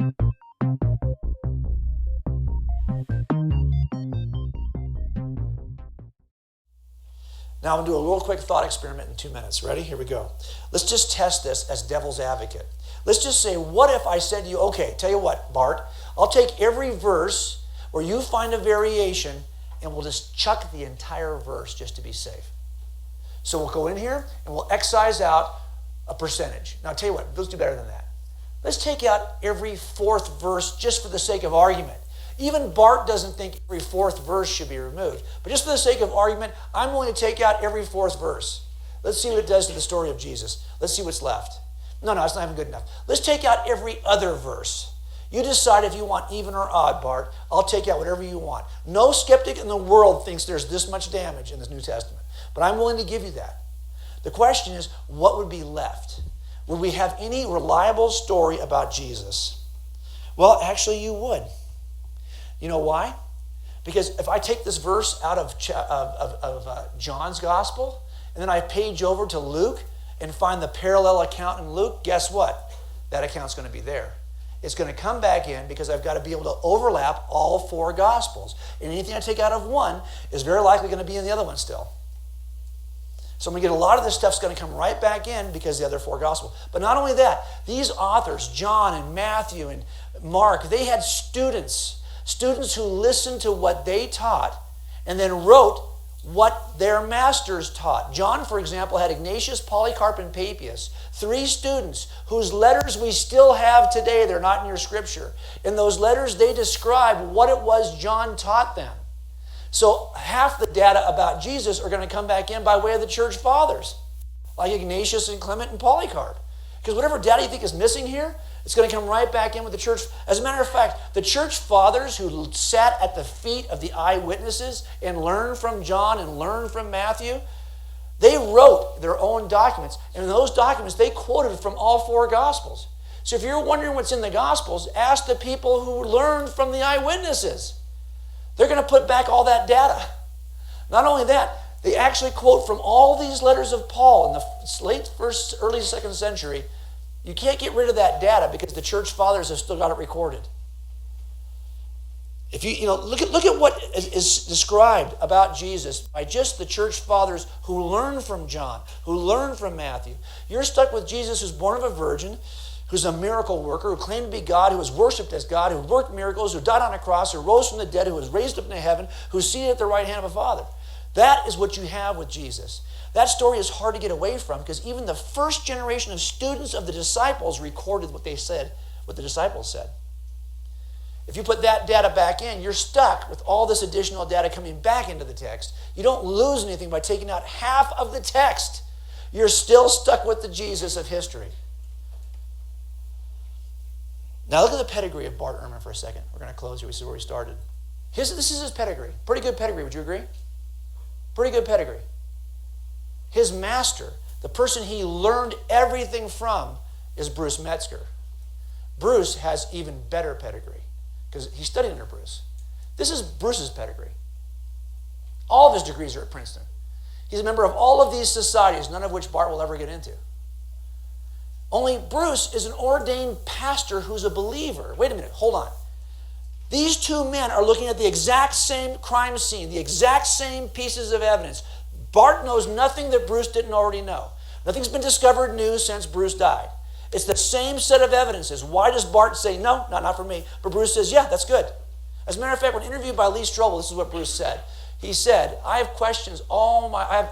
Now I'm going to do a real quick thought experiment in 2 minutes. Ready? Here we go. Let's just test this as devil's advocate. Let's just say, what if I said to you, okay, tell you what, Bart, I'll take every verse where you find a variation and we'll just chuck the entire verse just to be safe. So we'll go in here and we'll excise out a percentage. Now I'll tell you what, let's do better than that. Let's take out every fourth verse just for the sake of argument. Even Bart doesn't think every fourth verse should be removed. But just for the sake of argument, I'm willing to take out every fourth verse. Let's see what it does to the story of Jesus. Let's see what's left. No, it's not even good enough. Let's take out every other verse. You decide if you want even or odd, Bart. I'll take out whatever you want. No skeptic in the world thinks there's this much damage in this New Testament. But I'm willing to give you that. The question is, what would be left? Would we have any reliable story about Jesus? Well, actually you would. You know why? Because if I take this verse out of John's gospel, and then I page over to Luke and find the parallel account in Luke, guess what? That account's going to be there. It's going to come back in because I've got to be able to overlap all 4 gospels. And anything I take out of one is very likely going to be in the other one still. So I'm going to get a lot of this stuff's going to come right back in because the other 4 gospels. But not only that, these authors, John and Matthew and Mark, they had students who listened to what they taught and then wrote what their masters taught. John, for example, had Ignatius, Polycarp, and Papias, 3 students whose letters we still have today. They're not in your scripture. In those letters, they describe what it was John taught them. So half the data about Jesus are going to come back in by way of the church fathers, like Ignatius and Clement and Polycarp. Because whatever data you think is missing here, it's going to come right back in with the church. As a matter of fact, the church fathers who sat at the feet of the eyewitnesses and learned from John and learned from Matthew, they wrote their own documents. And in those documents, they quoted from all 4 gospels. So if you're wondering what's in the gospels, ask the people who learned from the eyewitnesses. They're going to put back all that data. Not only that, they actually quote from all these letters of Paul in the late first, early 2nd century. You can't get rid of that data because the church fathers have still got it recorded. If you look at what is described about Jesus by just the church fathers who learned from John, who learned from Matthew. You're stuck with Jesus who's born of a virgin, who's a miracle worker, who claimed to be God, who was worshipped as God, who worked miracles, who died on a cross, who rose from the dead, who was raised up into heaven, who's seated at the right hand of a Father. That is what you have with Jesus. That story is hard to get away from because even the first generation of students of the disciples recorded what they said, what the disciples said. If you put that data back in, you're stuck with all this additional data coming back into the text. You don't lose anything by taking out half of the text. You're still stuck with the Jesus of history. Now look at the pedigree of Bart Ehrman for a second. We're going to close here. We see where we started. This is his pedigree. Pretty good pedigree, would you agree? Pretty good pedigree. His master, the person he learned everything from, is Bruce Metzger. Bruce has even better pedigree because he studied under Bruce. This is Bruce's pedigree. All of his degrees are at Princeton. He's a member of all of these societies, none of which Bart will ever get into. Only Bruce is an ordained pastor who's a believer. Wait a minute, hold on. These 2 men are looking at the exact same crime scene, the exact same pieces of evidence. Bart knows nothing that Bruce didn't already know. Nothing's been discovered new since Bruce died. It's the same set of evidences. Why does Bart say, no, not for me? But Bruce says, yeah, that's good. As a matter of fact, when interviewed by Lee Strobel, this is what Bruce said. He said, I have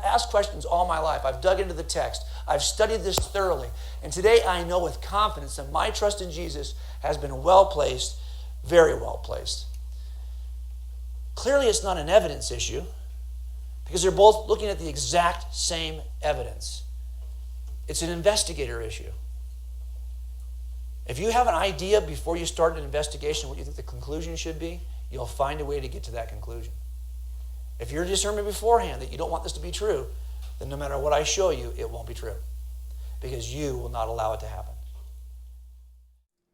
asked questions all my life. I've dug into the text. I've studied this thoroughly. And today I know with confidence that my trust in Jesus has been well placed, very well placed. Clearly it's not an evidence issue because they're both looking at the exact same evidence. It's an investigator issue. If you have an idea before you start an investigation what you think the conclusion should be, you'll find a way to get to that conclusion. If you're determined beforehand that you don't want this to be true, then no matter what I show you, it won't be true because you will not allow it to happen.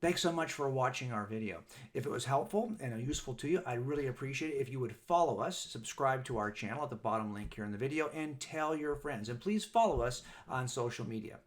Thanks so much for watching our video. If it was helpful and useful to you, I'd really appreciate it if you would follow us, subscribe to our channel at the bottom link here in the video, and tell your friends. And please follow us on social media.